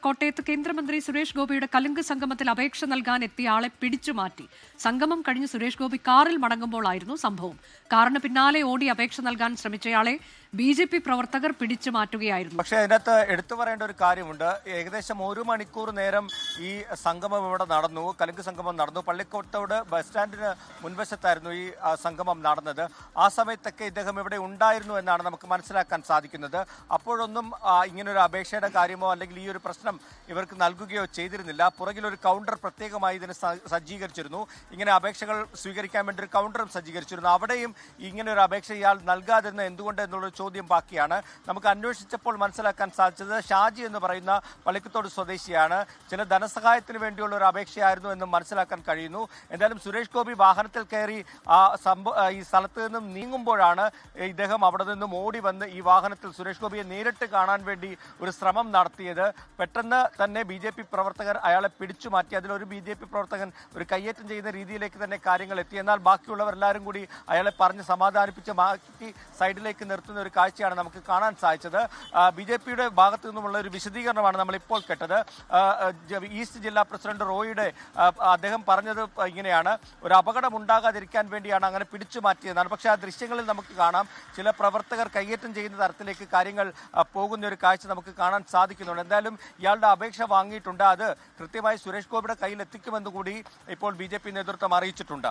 കോട്ടയത്ത് കേന്ദ്രമന്ത്രി സുരേഷ് ഗോപിയുടെ കലുങ്ക് സംഗമത്തിൽ അപേക്ഷ നൽകാൻ എത്തിയ ആളെ പിടിച്ചുമാറ്റി. സംഗമം കഴിഞ്ഞ് സുരേഷ് ഗോപി കാറിൽ മടങ്ങുമ്പോഴായിരുന്നു സംഭവം. കാറിന് പിന്നാലെ ഓടി അപേക്ഷ നൽകാൻ ശ്രമിച്ചയാളെ BJP പ്രവർത്തകർ പിടിച്ചു മാറ്റുകയായിരുന്നു. പക്ഷേ അതിനകത്ത് എടുത്തു പറയേണ്ട ഒരു കാര്യമുണ്ട്. ഏകദേശം 1 മണിക്കൂർ നേരം ഈ സംഗമം ഇവിടെ നടന്നു. കലുങ്ക് സംഗമം നടന്നു. പള്ളിക്കോട്ടോട് ബസ് സ്റ്റാൻഡിന് മുൻവശത്തായിരുന്നു ഈ സംഗമം നടന്നത്. ആ സമയത്തൊക്കെ ഇദ്ദേഹം ഇവിടെ ഉണ്ടായിരുന്നു എന്നാണ് നമുക്ക് മനസ്സിലാക്കാൻ സാധിക്കുന്നത്. അപ്പോഴൊന്നും ഇങ്ങനൊരു അപേക്ഷയുടെ കാര്യമോ അല്ലെങ്കിൽ ഈ ഒരു പ്രശ്നം ഇവർക്ക് നൽകുകയോ ചെയ്തിരുന്നില്ല. പുറകിലൊരു കൗണ്ടർ പ്രത്യേകമായി ഇതിന് സജ്ജീകരിച്ചിരുന്നു. ഇങ്ങനെ അപേക്ഷകൾ സ്വീകരിക്കാൻ വേണ്ടി ഒരു കൗണ്ടറും സജ്ജീകരിച്ചിരുന്നു. അവിടെയും ഇങ്ങനെ ഒരു അപേക്ഷ ഇയാൾ നൽകാതിരുന്ന എന്തുകൊണ്ട് എന്നുള്ളൊരു ചോദ്യം ബാക്കിയാണ്. നമുക്ക് അന്വേഷിച്ചപ്പോൾ മനസ്സിലാക്കാൻ സാധിച്ചത് ഷാജി എന്ന് പറയുന്ന പള്ളിക്കത്തോട് സ്വദേശിയാണ്. ചില ധനസഹായത്തിന് വേണ്ടിയുള്ള ഒരു അപേക്ഷയായിരുന്നു എന്ന് മനസ്സിലാക്കാൻ കഴിയുന്നു. എന്തായാലും സുരേഷ് ഗോപി വാഹനത്തിൽ കയറി ഈ സ്ഥലത്ത് നിന്നും നീങ്ങുമ്പോഴാണ് ഇദ്ദേഹം അവിടെ നിന്നും ഓടി വന്ന് ഈ വാഹനത്തിൽ സുരേഷ് ഗോപിയെ നേരിട്ട് കാണാൻ വേണ്ടി ഒരു ശ്രമം നടത്തിയത്. പെട്ടെന്ന് തന്നെ BJP പ്രവർത്തകർ അയാളെ പിടിച്ചു മാറ്റി. അതിലൊരു BJP പ്രവർത്തകൻ ഒരു കയ്യേറ്റം ചെയ്യുന്ന രീതിയിലേക്ക് തന്നെ കാര്യങ്ങൾ എത്തി. എന്നാൽ ബാക്കിയുള്ളവരെല്ലാവരും കൂടി അയാളെ പറഞ്ഞ് സമാധാനിപ്പിച്ച് മാറ്റി സൈഡിലേക്ക് നിർത്തുന്ന ഒരു കാഴ്ചയാണ് നമുക്ക് കാണാൻ സാധിച്ചത്. BJPയുടെ ഭാഗത്തു നിന്നുമുള്ള ഒരു വിശദീകരണമാണ് നമ്മളിപ്പോൾ കേട്ടത്. ഈസ്റ്റ് ജില്ലാ പ്രസിഡന്റ് റോയിയുടെ അദ്ദേഹം പറഞ്ഞത് ഇങ്ങനെയാണ്: ഒരു അപകടം ഉണ്ടാകാതിരിക്കാൻ വേണ്ടിയാണ് അങ്ങനെ പിടിച്ചു മാറ്റിയതാണ്. പക്ഷേ ആ ദൃശ്യങ്ങളിൽ നമുക്ക് കാണാം ചില പ്രവർത്തകർ കയ്യേറ്റം ചെയ്യുന്ന തരത്തിലേക്ക് കാര്യങ്ങൾ പോകുന്ന ഒരു കാഴ്ച നമുക്ക് കാണാൻ സാധിക്കുന്നുണ്ട്. എന്തായാലും ഇയാളുടെ അപേക്ഷ വാങ്ങിയിട്ടുണ്ട്. അത് കൃത്യമായി സുരേഷ് ഗോപിയുടെ കയ്യിൽ എത്തിക്കുമെന്ന് കൂടി ഇപ്പോൾ BJP നേതൃത്വം അറിയിച്ചിട്ടുണ്ട്.